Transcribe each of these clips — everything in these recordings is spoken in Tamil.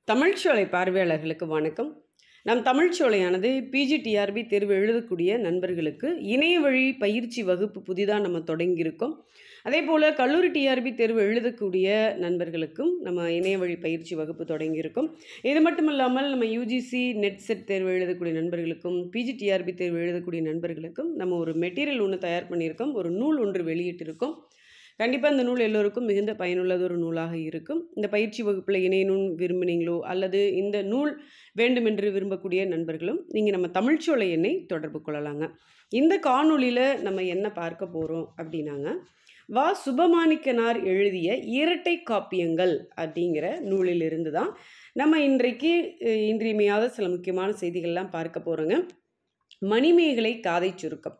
தமிழ்ச்சோலை பார்வையாளர்களுக்கு வணக்கம். நம் தமிழ்ச்சோலையானது பிஜிடிஆர்பி தேர்வு எழுதக்கூடிய நண்பர்களுக்கு இணைய வழி பயிற்சி வகுப்பு புதிதாக நம்ம தொடங்கியிருக்கோம். அதே போல் கல்லூரி டிஆர்பி தேர்வு எழுதக்கூடிய நண்பர்களுக்கும் நம்ம இணைய வழி பயிற்சி வகுப்பு தொடங்கியிருக்கோம். இது மட்டும் இல்லாமல் நம்ம யூஜிசி நெட் செட் தேர்வு எழுதக்கூடிய நண்பர்களுக்கும் பிஜிடிஆர்பி தேர்வு எழுதக்கூடிய நண்பர்களுக்கும் நம்ம ஒரு மெட்டீரியல் ஒன்று தயார் பண்ணியிருக்கோம். ஒரு நூல் ஒன்று வெளியிட்டிருக்கோம். கண்டிப்பாக இந்த நூல் எல்லோருக்கும் மிகுந்த பயனுள்ளது ஒரு நூலாக இருக்கும். இந்த பயிற்சி வகுப்பில் இணையணும்னு விரும்பினீங்களோ அல்லது இந்த நூல் வேண்டுமென்று விரும்பக்கூடிய நண்பர்களும் நீங்கள் நம்ம தமிழ்ச்சோலை எண்ணை தொடர்பு கொள்ளலாங்க. இந்த காணொளியில் நம்ம என்ன பார்க்க போகிறோம் அப்படின்னாங்க, வா சுபமாணிக்கனார் எழுதிய இரட்டை காப்பியங்கள் அப்படிங்கிற நூலிலிருந்து தான் நம்ம இன்றைக்கு இன்றியமையாத சில முக்கியமான செய்திகள்லாம் பார்க்க போகிறோங்க. மணிமேகலை காதை சுருக்கம்.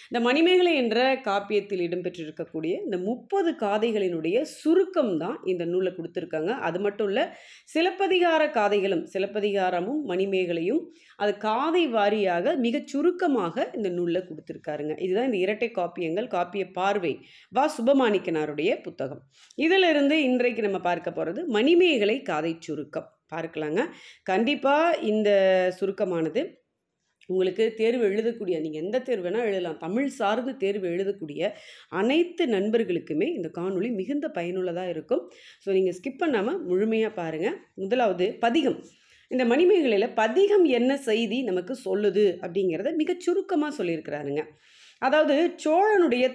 இந்த மணிமேகலை என்ற காப்பியத்தில் இடம்பெற்றிருக்கக்கூடிய இந்த 30 காதைகளினுடைய சுருக்கம் தான் இந்த நூலில் கொடுத்துருக்காங்க. அது மட்டும் இல்லை, சிலப்பதிகார காதைகளும், சிலப்பதிகாரமும் மணிமேகலையும் அது காதை வாரியாக மிகச் சுருக்கமாக இந்த நூலில் கொடுத்துருக்காருங்க. இதுதான் இந்த இரட்டை காப்பியங்கள், காப்பிய பார்வை, வா சுபமாணிக்கனாருடைய புத்தகம். இதிலிருந்து இன்றைக்கு நம்ம பார்க்க போகிறது மணிமேகலை காதை சுருக்கம். பார்க்கலாங்க. கண்டிப்பாக இந்த சுருக்கமானது உங்களுக்கு தேர்வு எழுதக்கூடிய, நீங்கள் எந்த தேர்வு வேணால் எழுதலாம், தமிழ் சார்ந்து தேர்வு எழுதக்கூடிய அனைத்து நண்பர்களுக்குமே இந்த காணொளி மிகுந்த பயனுள்ளதாக இருக்கும். ஸோ நீங்கள் ஸ்கிப் பண்ணாமல் முழுமையாக பாருங்கள். முதலாவது பதிகம். இந்த மணிமேகலையில் பதிகம் என்ன செய்தி நமக்கு சொல்லுது அப்படிங்கிறத மிக சுருக்கமாக சொல்லியிருக்கிறாருங்க. அதாவது சோழனுடைய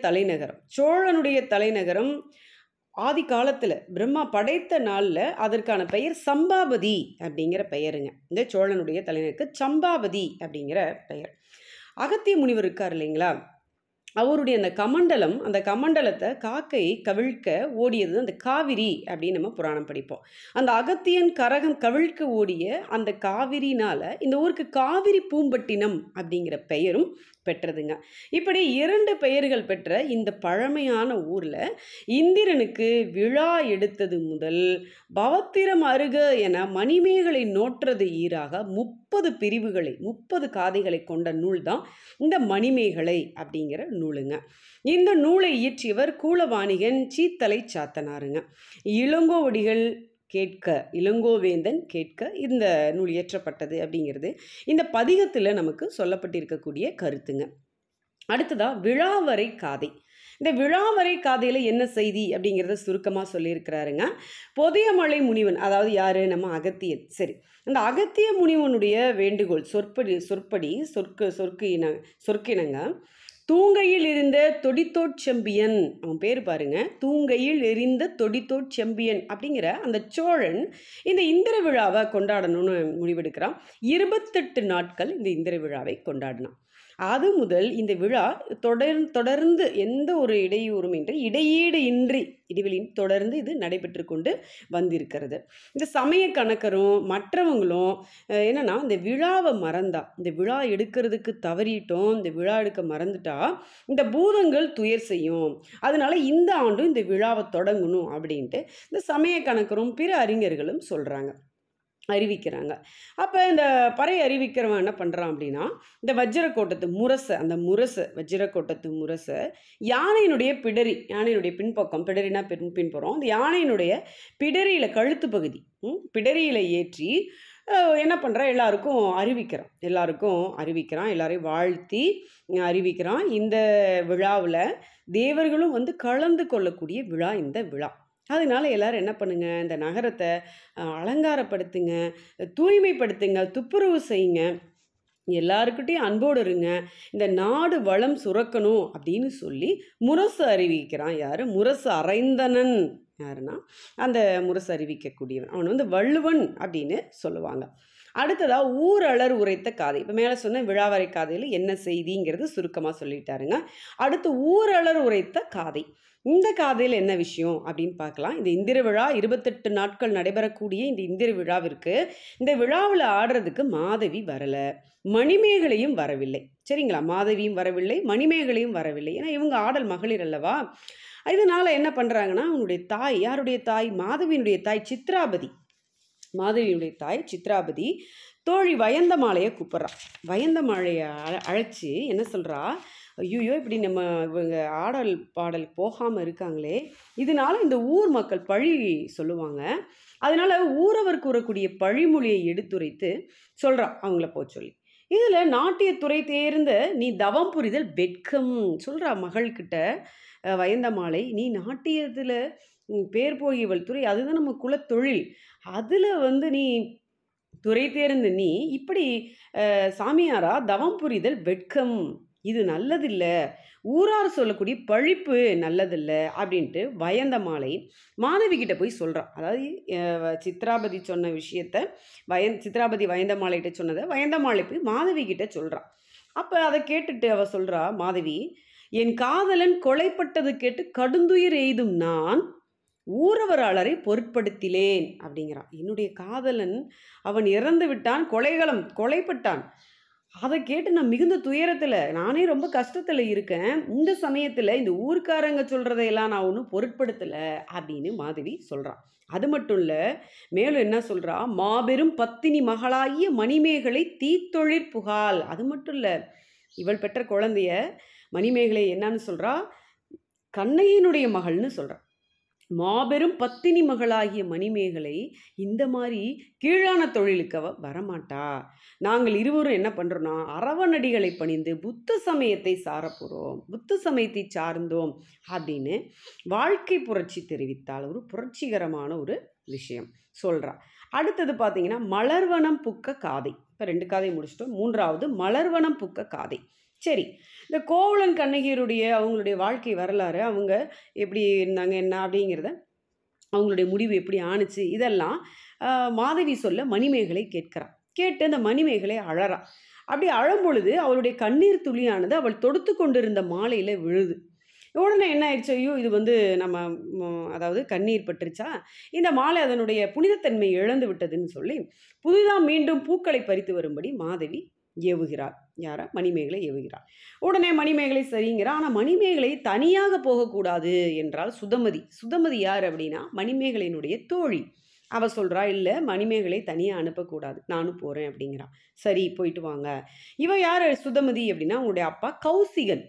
தலைநகரம் ஆதி காலத்தில் பிரம்மா படைத்த நாளில் அதற்கான பெயர் சம்பாபதி அப்படிங்கிற பெயருங்க. இந்த சோழனுடைய தலைநகருக்கு சம்பாபதி அப்படிங்கிற பெயர். அகத்திய முனிவர் இருக்கார் இல்லைங்களா, அவருடைய அந்த கமண்டலத்தை காக்கை கவிழ்க்க ஓடியது அந்த காவிரி அப்படின்னு நம்ம புராணம் படிப்போம். அந்த அகத்தியன் கரகம் கவிழ்க்க ஓடிய அந்த காவிரினால் இந்த ஊருக்கு காவிரி பூம்பட்டினம் அப்படிங்கிற பெயரும் பெற்றதுங்க. இப்படி 2 பெயர்கள் பெற்ற இந்த பழமையான ஊரில் இந்திரனுக்கு விழா எடுத்தது முதல் பவத்திரம் அருக என மணிமேகலை நோற்றது ஈராக 30 பிரிவுகளை, 30 காதைகளை கொண்ட நூல் தான் இந்த மணிமேகலை அப்படிங்கிற நூலுங்க. இந்த நூலை இயற்றியவர் கூலவாணிகன் சீத்தலை சாத்தனாருங்க. இளங்கோவேந்தன் கேட்க இந்த நூல் இயற்றப்பட்டது அப்படிங்கிறது இந்த பதிகத்தில் நமக்கு சொல்லப்பட்டிருக்கக்கூடிய கருத்துங்க. அடுத்ததா விழாவரை காதை. இந்த விழாவரை காதையில் என்ன செய்தி அப்படிங்கிறத சுருக்கமாக சொல்லியிருக்கிறாருங்க. பொதியமலை முனிவன், அதாவது யார், நம்ம அகத்தியன். சரி, அந்த அகத்திய முனிவனுடைய வேண்டுகோள் சொற்கிணங்க தூங்கையில் இருந்த தொடித்தோட்செம்பியன், அவன் பேர் பாருங்க, தூங்கையில் எரிந்த தொடித்தோட்செம்பியன் அப்படிங்கிற அந்த சோழன் இந்த இந்திர விழாவை கொண்டாடணும்னு முடிவெடுக்கிறான். 28 நாட்கள் இந்த இந்திர விழாவை கொண்டாடினான். அது முதல் இந்த விழா தொடர்ந்து எந்த ஒரு இடையூறுமின்றி, இடைவெளியின் தொடர்ந்து இது நடைபெற்று கொண்டு வந்திருக்கிறது. இந்த சமய கணக்கரும் மற்றவங்களும் என்னன்னா, இந்த விழாவை மறந்தா, இந்த விழா எடுக்கிறதுக்கு தவறிட்டோம், இந்த விழா எடுக்க மறந்துட்டா இந்த பூதங்கள் துயர் செய்யும், அதனால இந்த ஆண்டும் இந்த விழாவை தொடங்கணும் அப்படின்ட்டு இந்த சமய கணக்கரும் பிற அறிஞர்களும் அறிவிக்கிறாங்க. அப்போ இந்த பறை அறிவிக்கிறவன் என்ன பண்ணுறான் அப்படின்னா, இந்த வஜ்ரக்கோட்டத்து முரசை யானையினுடைய பின்பக்கம், பிடரினா பின்புறம், அந்த யானையினுடைய பிடரியில் கழுத்து பகுதி பிடரியில் ஏற்றி என்ன பண்ணுறான், எல்லாருக்கும் அறிவிக்கிறான், எல்லாரையும் வாழ்த்தி அறிவிக்கிறான். இந்த விழாவில் தேவர்களும் கலந்து கொள்ளக்கூடிய விழா இந்த விழா. அதனால எல்லாரும் என்ன பண்ணுங்க, இந்த நகரத்தை அலங்காரப்படுத்துங்க, தூய்மைப்படுத்துங்க, துப்புரவு செய்யுங்க, எல்லாருக்கிட்டையும் அன்போடு இருங்க, இந்த நாடு வளம் சுரக்கணும் அப்படின்னு சொல்லி முரசு அறிவிக்கிறான். யார்? முரசு அறைந்தனன். யாருன்னா அந்த முரசு அறிவிக்கக்கூடியவன், அவன் வள்ளுவன் அப்படின்னு சொல்லுவாங்க. அடுத்ததாக ஊரலர் உரைத்த காதை. இப்போ மேலே சொன்ன விழாவரை காதையில் என்ன செய்திங்கிறது சுருக்கமாக சொல்லிட்டாருங்க. அடுத்து ஊரலர் உரைத்த காதை. இந்த காதையில் என்ன விஷயம் அப்படின்னு பார்க்கலாம். இந்த இந்திர விழா 28 நாட்கள் நடைபெறக்கூடிய இந்த இந்திர விழாவிற்கு, இந்த விழாவில் ஆடுறதுக்கு மாதவி வரலை, மணிமேகலையும் வரவில்லை. சரிங்களா, மாதவியும் வரவில்லை, மணிமேகலையும் வரவில்லை. ஏன்னா இவங்க ஆடல் மகளிர் அல்லவா. இதனால என்ன பண்ணுறாங்கன்னா, அவனுடைய தாய், யாருடைய தாய்? மாதவியினுடைய தாய் சித்ராபதி தோழி வயந்தமாலையை கூப்பிட்றா. வயந்தமாலையை அழைச்சி என்ன சொல்கிறா, ஐயோ இப்படி நம்ம இவங்க ஆடல் பாடல் போகாமல் இருக்காங்களே, இதனால இந்த ஊர் மக்கள் பழி சொல்லுவாங்க. அதனால ஊரவர் கூறக்கூடிய பழிமொழியை எடுத்துரைத்து சொல்றா அவங்கள சொல்லி. இதுல நாட்டியத்துறை தேர்ந்த நீ தவம் புரிதல் வெட்கம் சொல்றா மகள்கிட்ட. வயந்தமாலை, நீ நாட்டியத்துல பேர் போகியவள் துறை, அதுதான் நம்ம குலத்தொழில். அதுல நீ துறை தேர்ந்த நீ இப்படி சாமியாரா தவம் புரிதல் வெட்கம், இது நல்லதில்ல, ஊரார் சொல்லக்கூடிய பழிப்பு நல்லதில்ல அப்படின்ட்டு வயந்தமாலை மாதவி கிட்ட போய் சொல்கிறான். அதாவது சித்ராபதி சொன்ன விஷயத்த சித்ராபதி வயந்தமாலைகிட்ட சொன்னதை வயந்தமாலை போய் மாதவி கிட்ட சொல்கிறான். அப்போ அதை கேட்டுட்டு அவ சொல்கிறா, மாதவி, என் காதலன் கொலைப்பட்டது கேட்டு கடுந்துயிர் எய்தும் நான் ஊரவராளரை பொருட்படுத்திலேன் அப்படிங்கிறான். என்னுடைய காதலன் அவன் இறந்து விட்டான், கொலைப்பட்டான். அதை கேட்டு நான் மிகுந்த துயரத்தில், நானே ரொம்ப கஷ்டத்தில் இருக்கேன். இந்த சமயத்தில் இந்த ஊர்க்காரங்க சொல்கிறதையெல்லாம் நான் ஒன்றும் பொருட்படுத்தலை அப்படின்னு மாதவி சொல்கிறான். அது மட்டும் இல்லை, மேலும் என்ன சொல்கிறா, மாபெரும் பத்தினி மகளாகிய மணிமேகலை தீத்தொழிற் புகால். அது மட்டும் இல்லை, இவள் பெற்ற குழந்தைய மணிமேகலை என்னன்னு சொல்கிறா, கண்ணையனுடைய மகள்னு சொல்கிறா. மாபெரும் பத்தினி மகளாகிய மணிமேகலை இந்த மாதிரி கீழான தொழிலுக்கு அவ வரமாட்டா. நாங்கள் இருவரும் என்ன பண்ணுறோன்னா, அரவணடிகளை பணிந்து புத்த சமயத்தை சாரப்போகிறோம், புத்த சமயத்தை சார்ந்தோம் அப்படின்னு வாழ்க்கை புரட்சி தெரிவித்தால் ஒரு புரட்சிகரமான ஒரு விஷயம் சொல்கிறா. அடுத்தது பார்த்தீங்கன்னா, மலர்வனம் புக்க காதை. இப்போ 2 காதை முடிச்சிட்டோம். 3வது மலர்வனம் புக்க காதை. சரி, இந்த கோவலன் கண்ணகியருடைய அவங்களுடைய வாழ்க்கை வரலாறு, அவங்க எப்படி இருந்தாங்க என்ன அப்படிங்கிறத, அவங்களுடைய முடிவு எப்படி ஆணுச்சு, இதெல்லாம் மாதவி சொல்ல மணிமேகலை கேட்கிறான். கேட்டு அந்த மணிமேகலை அழறா. அப்படி அழும்பொழுது அவளுடைய கண்ணீர் துளியானது அவள் தொடுத்து கொண்டிருந்த மாலையில் விழுது. உடனே என்ன ஆயிடுச்சு, ஐயோ இது நம்ம அதாவது கண்ணீர் பட்டுருச்சா, இந்த மாலை அதனுடைய புனிதத்தன்மை இழந்து விட்டதுன்னு சொல்லி புதிதாக மீண்டும் பூக்களை பறித்து வரும்படி மாதவி ஏவுகிறார். யாரா? மணிமேகலை ஏவுகிறார். உடனே மணிமேகலை சரிங்கிறா. ஆனால் மணிமேகலை தனியாக போகக்கூடாது என்றால் சுதமதி யார் அப்படின்னா மணிமேகலையினுடைய தோழி. அவ சொல்கிறா, இல்லை மணிமேகலை தனியாக அனுப்பக்கூடாது, நானும் போகிறேன் அப்படிங்கிறா. சரி போயிட்டு வாங்க. இவ யார் சுதமதி அப்படின்னா அவங்களுடைய அப்பா கௌசிகன்.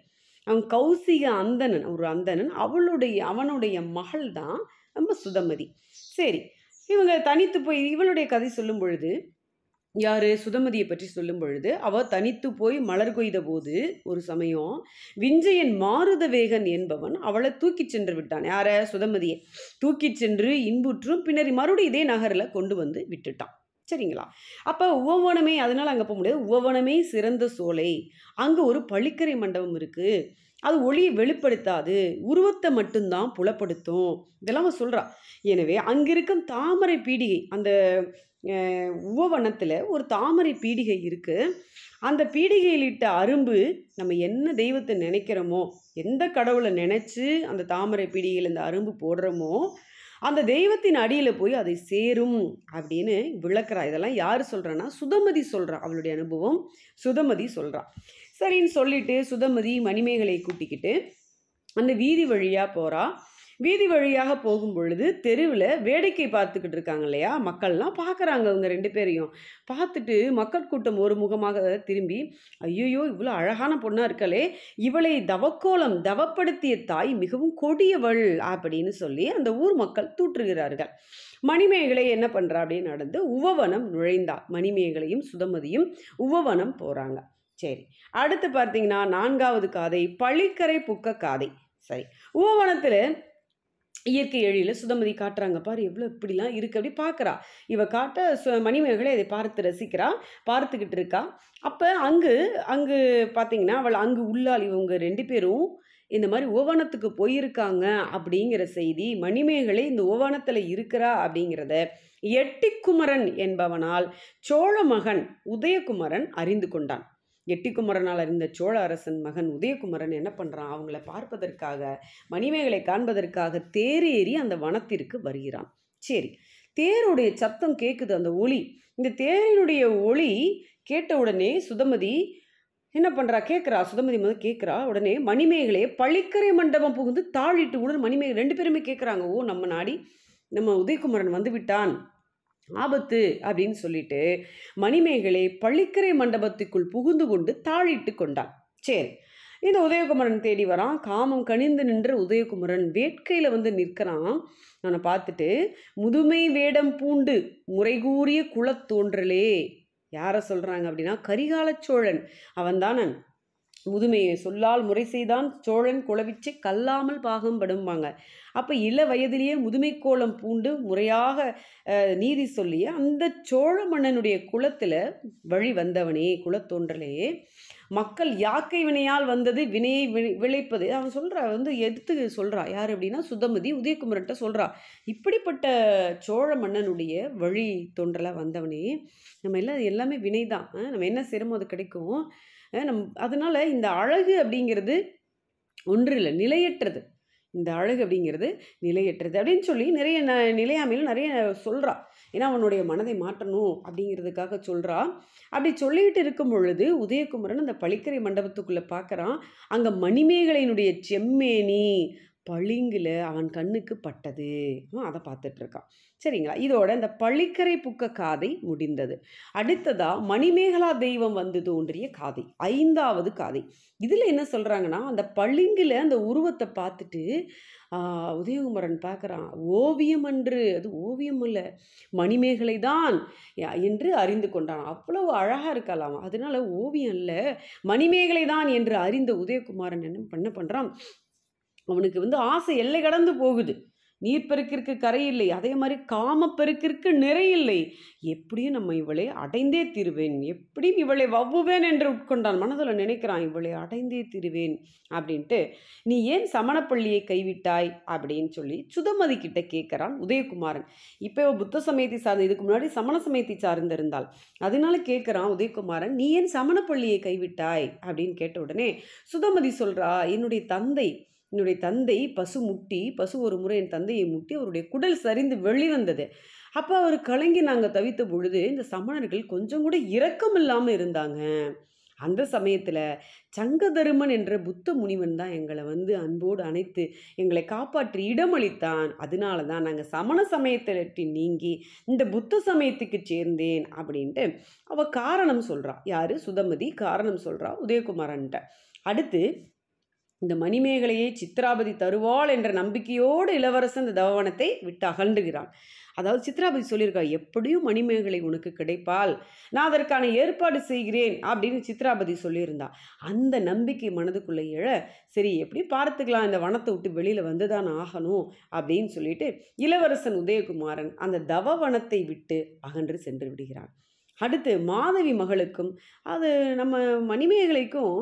அவன் கௌசிக அந்தணன், ஒரு அந்தணன். அவனுடைய மகள் தான் நம்ம சுதமதி. சரி, இவங்க தனித்து போய் இவளுடைய கதை சொல்லும் பொழுது, யார் சுதமதியை பற்றி சொல்லும் பொழுது, அவள் தனித்து போய் மலர் கொய்த போது ஒரு சமயம் விஞ்சையன் மாருதவேகன் என்பவன் அவளை தூக்கி சென்று விட்டான். யார? சுதமதியை தூக்கி சென்று இன்புற்றும் பின்னர் மறுபடியும் இதே நகரில் கொண்டு வந்து விட்டுட்டான். சரிங்களா? அப்போ உவவனமே, அதனால் அங்கே போக முடியாது. உவவனமே சிறந்த சோலை, அங்கே ஒரு பழிக்கரை மண்டபம் இருக்குது, அது ஒளியை வெளிப்படுத்தாது, உருவத்தை மட்டும்தான் புலப்படுத்தும், இதெல்லாம் அவன் சொல்கிறா. எனவே அங்கிருக்கும் தாமரை பீடிகை, அந்த உவவனத்தில் ஒரு தாமரை பீடிகை இருக்குது. அந்த பீடிகையில் இட்ட அரும்பு நம்ம என்ன தெய்வத்தை நினைக்கிறோமோ, எந்த கடவுளை நினச்சி அந்த தாமரை பீடிகையில் இந்த அரும்பு போடுறோமோ அந்த தெய்வத்தின் அடியில் போய் அதை சேரும் அப்படின்னு விளக்குறா. இதெல்லாம் யார் சொல்கிறான்னா சுதமதி சொல்கிறா. அவளுடைய அனுபவம் சுதமதி சொல்கிறா. சரின்னு சொல்லிட்டு சுதமதி மணிமேகலை கூட்டிக்கிட்டு அந்த வீதி வழியாக போகிறா. வீதி வழியாக போகும் பொழுது தெருவில் வேடிக்கை பார்த்துக்கிட்டு இருக்காங்க இல்லையா, மக்கள்லாம் பார்க்குறாங்க. அவங்க 2 பேரையும் பார்த்துட்டு மக்கள் கூட்டம் ஒரு முகமாக திரும்பி, ஐயோயோ இவ்வளோ அழகான பொண்ணாக இருக்காளே, இவளை தவப்படுத்திய தாய் மிகவும் கொடியவள் அப்படின்னு சொல்லி அந்த ஊர் மக்கள் தூற்றுகிறார்கள். மணிமேகலை என்ன பண்ணுறா அப்படின்னு நடந்து உவவனம் நுழைந்தா. மணிமேகலையும் சுதமதியும் உவவனம் போகிறாங்க. சரி, அடுத்து பார்த்தீங்கன்னா 4வது காதை பழிக்கரை புக்க காதை. சரி, உவவனத்தில் இயற்கை எழில சுதமதி காட்டுறாங்க. பாரு எவ்வளோ இப்படிலாம் இருக்குது அப்படி பார்க்குறா. இவ காட்ட மணிமேகலை அதை பார்த்து ரசிக்கிறா, பார்த்துக்கிட்டு இருக்கா. அப்போ அங்கு பார்த்தீங்கன்னா அவள் அங்கு உள்ளால் இவங்க 2 பேரும் இந்த மாதிரி உவவனத்துக்கு போயிருக்காங்க அப்படிங்கிற செய்தி மணிமேகலை இந்த உவவனத்தில் இருக்கிறா அப்படிங்கிறத எட்டிக்குமரன் என்பவனால் சோழ மகன் உதயகுமரன் அறிந்து கொண்டான். எட்டிக்குமரனால் அறிந்த சோழ அரசன் மகன் உதயகுமரன் என்ன பண்ணுறான், அவங்கள பார்ப்பதற்காக மணிமேகலை காண்பதற்காக தேரேறி அந்த வனத்திற்கு வருகிறான். சரி, தேருடைய சத்தம் கேட்குது, அந்த ஒளி. இந்த தேரினுடைய ஒளி கேட்ட உடனே சுதமதி என்ன பண்ணுறா, சுதமதி கேட்குறா. உடனே மணிமேகலையை பழிக்கரை மண்டபம் புகுந்து தாழிட்டு உடனே மணிமேகலை 2 பேருமே கேட்குறாங்க, ஓ நம்ம நாடி நம்ம உதயகுமரன் வந்து விட்டான், ஆபத்து அப்படின்னு சொல்லிட்டு மணிமேகலை பழிக்கரை மண்டபத்துக்குள் புகுந்து கொண்டு தாழிட்டு கொண்டான். சரி, இந்த உதயகுமரன் தேடி வரான். காமம் கனிந்து நின்ற உதயகுமரன் வேட்கையில் வந்து நிற்கிறான். அவனை பார்த்துட்டு, முதுமை வேடம் பூண்டு முறைகூறிய குலத்தோன்றலே. யாரை சொல்கிறாங்க அப்படின்னா, கரிகால சோழன். அவன் தானே முதுமையை சொல்லால் முறை செய்தான் சோழன் குலவிச்சை கல்லாமல் பாகம் படும்பாங்க. அப்போ இள வயதிலேயே முதுமை கோலம் பூண்டு முறையாக நீதி சொல்லிய அந்த சோழ மன்னனுடைய குலத்தில் வழி வந்தவனே, குலத்தோன்றலே. மக்கள் யாக்கை வினையால் வந்தது வினையை விளைப்பது. அவன் சொல்கிறா வந்து எடுத்து சொல்கிறா. யார் அப்படின்னா சுதமதி உதயகுமரன்ட்ட சொல்கிறா. இப்படிப்பட்ட சோழ மன்னனுடைய வழி தோன்றலாக வந்தவனே, நம்ம எல்லாமே வினை தான். நம்ம என்ன செய்கிறோமோ அது கிடைக்கும். அதனால் இந்த அழகு அப்படிங்கிறது ஒன்று இல்லை, நிலையற்றது. இந்த அழகு அப்படிங்கிறது நிலையற்றது அப்படின்னு சொல்லி நிறைய நிலையாமையில் நிறைய சொல்கிறா. ஏன்னா அவனுடைய மனதை மாற்றணும் அப்படிங்கிறதுக்காக சொல்கிறா. அப்படி சொல்லிக்கிட்டு இருக்கும் பொழுது உதயகுமரன் அந்த பளிக்கரை மண்டபத்துக்குள்ளே பார்க்குறான். அங்கே மணிமேகலையினுடைய செம்மேனி பளிங்கில் அவன் கண்ணுக்கு பட்டது. அதை பார்த்துட்ருக்கான். சரிங்களா? இதோட இந்த பளிக்கரை புக்க காதை முடிந்தது. அடுத்ததாக மணிமேகலா தெய்வம் வந்து தோன்றிய காதை, 5வது காதை. இதில் என்ன சொல்கிறாங்கன்னா, அந்த பளிங்கில் அந்த உருவத்தை பார்த்துட்டு உதயகுமரன் பார்க்குறான். ஓவியம் அன்று, அது ஓவியம் அல்ல, மணிமேகலை தான் என்று அறிந்து கொண்டான். அவ்வளவு அழகாக இருக்கலாம், அதனால ஓவியம் இல்லை மணிமேகலை தான் என்று அறிந்த உதயகுமாரன் என்ன பண்ணுறான், அவனுக்கு வந்து ஆசை எல்லை கடந்து போகுது. நீர்ப்பெருக்கிற்கு கரை இல்லை, அதே மாதிரி காமப்பெருக்கிற்கு நிறை இல்லை. எப்படியும் நம்ம இவளை அடைந்தே தீருவேன், எப்படியும் இவளை வவ்வுவேன் என்று உட்கொண்டான். மனதில் நினைக்கிறான், இவளை அடைந்தே தீருவேன் அப்படின்ட்டு. நீ ஏன் சமணப்பள்ளியை கைவிட்டாய் அப்படின்னு சொல்லி சுதமதி கிட்ட கேட்குறான் உதயகுமாரன். இப்போ புத்த சமயத்தை சார்ந்த, இதுக்கு முன்னாடி சமண சமயத்தை சார்ந்திருந்தாள். அதனால கேட்குறான் உதயகுமாரன், நீ ஏன் சமணப்பள்ளியை கைவிட்டாய் அப்படின்னு கேட்ட உடனே சுதமதி சொல்கிறா, என்னுடைய தந்தை பசு ஒரு முறை என் தந்தையை முட்டி அவருடைய குடல் சரிந்து வெளிவந்தது. அப்போ அவர் கலங்கி நாங்கள் தவித்த பொழுது இந்த சமணர்கள் கொஞ்சம் கூட இரக்கம் இல்லாமல் இருந்தாங்க. அந்த சமயத்தில் சங்கதருமன் என்ற புத்த முனிவன் தான் எங்களை வந்து அன்போடு அணைத்து எங்களை காப்பாற்றி இடமளித்தான். அதனால தான் நாங்கள் சமண சமயத்தை நீங்கி இந்த புத்த சமயத்துக்கு சேர்ந்தேன் அப்படின்ட்டு அவள் காரணம் சொல்கிறா. யார்? சுதமதி காரணம் சொல்கிறா உதயகுமாரன்ட்ட. அடுத்து இந்த மணிமேகலையை சித்ராபதி தருவாள் என்ற நம்பிக்கையோடு இளவரசன் இந்த தவவனத்தை விட்டு அகன்றுகிறான். அதாவது சித்ராபதி சொல்லியிருக்கா, எப்படியும் மணிமேகலை உனக்கு கிடைப்பாள், நான் அதற்கான ஏற்பாடு செய்கிறேன் அப்படின்னு சித்ராபதி சொல்லியிருந்தா. அந்த நம்பிக்கை மனதுக்குள்ளே எழ, சரி எப்படி பார்த்துக்கலாம், இந்த வனத்தை விட்டு வெளியில் வந்து தான் ஆகணும் அப்படின்னு சொல்லிட்டு இளவரசன் உதயகுமாரன் அந்த தவவனத்தை விட்டு அகன்று சென்று விடுகிறான். அடுத்து மாதவி மகளுக்கும் அது நம்ம மணிமேகலைக்கும்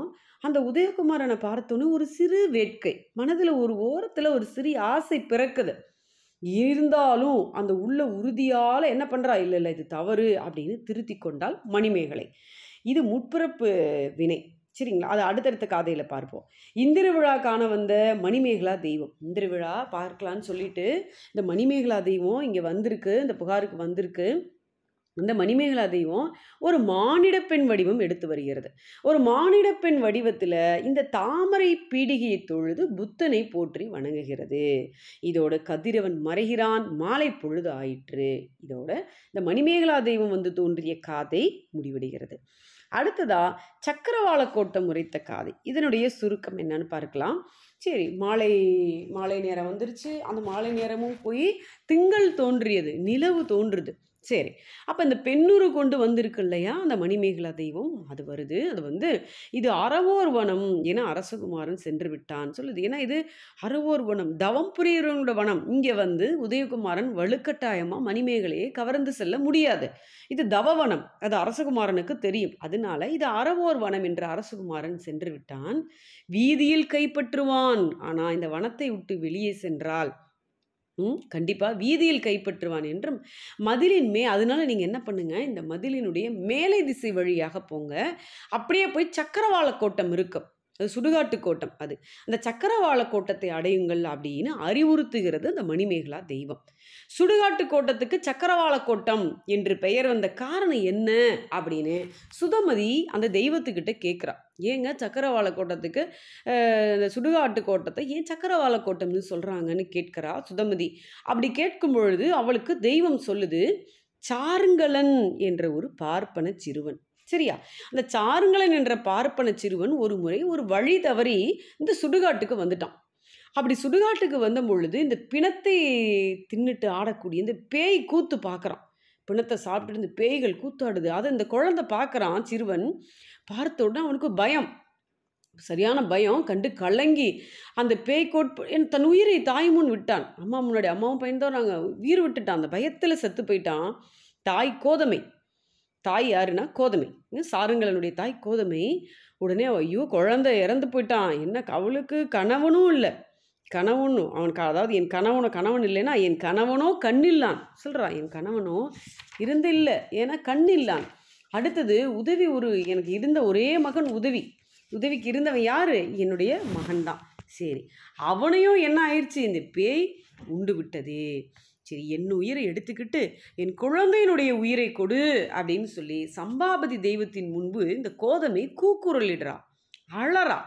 அந்த உதயகுமாரனை பார்த்தோன்னு ஒரு சிறு வேட்கை, மனதில் ஒரு ஓரத்தில் ஒரு சிறிய ஆசை பிறக்குது. இருந்தாலும் அந்த உள்ள உறுதியால் என்ன பண்ணுறா, இல்லை இது தவறு அப்படின்னு திருத்தி கொண்டால் மணிமேகலை. இது முற்பிறப்பு வினை. சரிங்களா? அது அடுத்தடுத்த காதையில் பார்ப்போம். இந்திர விழா காண வந்த மணிமேகலா தெய்வம். இந்திர விழா பார்க்கலான்னு சொல்லிட்டு இந்த மணிமேகலா தெய்வம் இங்கே வந்திருக்கு, இந்த புகாருக்கு வந்திருக்கு. அந்த மணிமேகலா தெய்வம் ஒரு மானிட பெண் வடிவம் எடுத்து வருகிறது. ஒரு மானிட பெண் வடிவத்தில் இந்த தாமரை பீடிகையை தொழுது புத்தனை போற்றி வணங்குகிறது. இதோட கதிரவன் மறைகிறான், மாலை பொழுது ஆயிற்று. இதோட இந்த மணிமேகலா தெய்வம் வந்து தோன்றிய காதை முடிவடைகிறது. அடுத்ததா சக்கரவாள கோட்டம் உரைத்த காதை. இதனுடைய சுருக்கம் என்னன்னு பார்க்கலாம். சரி, மாலை நேரம் வந்துருச்சு. அந்த மாலை நேரமும் போய் திங்கள் தோன்றியது, நிலவு தோன்றுது. சரி, அப்போ இந்த பெண்ணுரு கொண்டு வந்திருக்கு இல்லையா அந்த மணிமேகலா தெய்வம், அது வருது. அது வந்து இது அறவோர் வனம் என அரசகுமாரன் சென்று விட்டான் சொல்லுது. ஏன்னா இது அறவோர் வனம், தவம் புரியவனோட வனம். இங்கே வந்து உதயகுமாரன் வலுக்கட்டாயமாக மணிமேகலையை கவர்ந்து செல்ல முடியாது. இது தவவனம், அது அரசகுமாரனுக்கு தெரியும். அதனால இது அறவோர் வனம் என்று அரசகுமாரன் சென்று விட்டான். வீதியில் கைப்பற்றுவான், ஆனால் இந்த வனத்தை விட்டு வெளியே சென்றால் கண்டிப்பாக வீதியில் கைப்பற்றுவான் என்றும் மதிலின் அதனால நீங்கள் என்ன பண்ணுங்க, இந்த மதிலினுடைய மேலை திசை வழியாக போங்க. அப்படியே போய் சக்கரவாள கோட்டம் இருக்கும், அது சுடுகாட்டு கோட்டம். அது அந்த சக்கரவாள கோட்டத்தை அடையுங்கள் அப்படின்னு அறிவுறுத்துகிறது அந்த மணிமேகலா தெய்வம். சுடுகாட்டு கோட்டத்துக்கு சக்கரவாள கோட்டம் என்று பெயர் வந்த காரணம் என்ன அப்படின்னு சுதமதி அந்த தெய்வத்துக்கிட்ட கேட்குறா. ஏங்க சக்கரவாள கோட்டத்துக்கு இந்த சுடுகாட்டு கோட்டத்தை ஏன் சக்கரவாள கோட்டம்னு சொல்கிறாங்கன்னு கேட்கிறா சுதமதி. அப்படி கேட்கும் பொழுது அவளுக்கு தெய்வம் சொல்லுது, சாருங்கலன் என்ற ஒரு பார்ப்பன சிறுவன். சரியா? அந்த சாருங்களன் என்ற பார்ப்பன சிறுவன் ஒரு முறை ஒரு வழி தவறி இந்த சுடுகாட்டுக்கு வந்துட்டான். அப்படி சுடுகாட்டுக்கு வந்தபொழுது, இந்த பிணத்தை தின்னுட்டு ஆடக்கூடிய இந்த பேய் கூத்து பார்க்குறான். பிணத்த சாப்பிட்டுட்டு இந்த பேய்கள் கூத்தாடுது. அத இந்த குழந்தை பார்க்குறான் சிறுவன். பார்த்த உடனே அவனுக்கு பயம். சரியான பயம். கண்டு கலங்கி அந்த பேய் தன் உயிரை தாய் முன் விட்டான். அம்மா முன்னாடி அம்மாவும் பையனும் தான் உயிர் விட்டுட்டான். அந்த பயத்தில செத்து போயிட்டான். தாய் கோதமை. தாய் யாருன்னா கோதமை. சாருங்களனுடைய தாய் கோதமை. உடனே ஐயோ! குழந்தை இறந்து போயிட்டான். என்ன அவளுக்கு கணவனும் இல்ல. கணவனும் அவனுக்கு அதாவது என் கணவன் இல்லைன்னா, என் கணவனோ கண்ணில்லான் சொல்றான். என் கணவனோ இருந்து இல்ல. ஏன்னா கண்ணில்லான். அடுத்தது உதவி எனக்கு இருந்த ஒரே மகன் உதவிக்கு இருந்தவன் யாரு? என்னுடைய மகன் தான். சரி. அவனையும் என்ன ஆயிடுச்சு? இந்த பேய் உண்டு விட்டது. சரி, என் உயிரை எடுத்துக்கிட்டு என் குழந்தையினுடைய உயிரை கொடு அப்படின்னு சொல்லி சம்பாபதி தெய்வத்தின் முன்பு இந்த கோதமை கூக்குரலிடுறா, அழறா.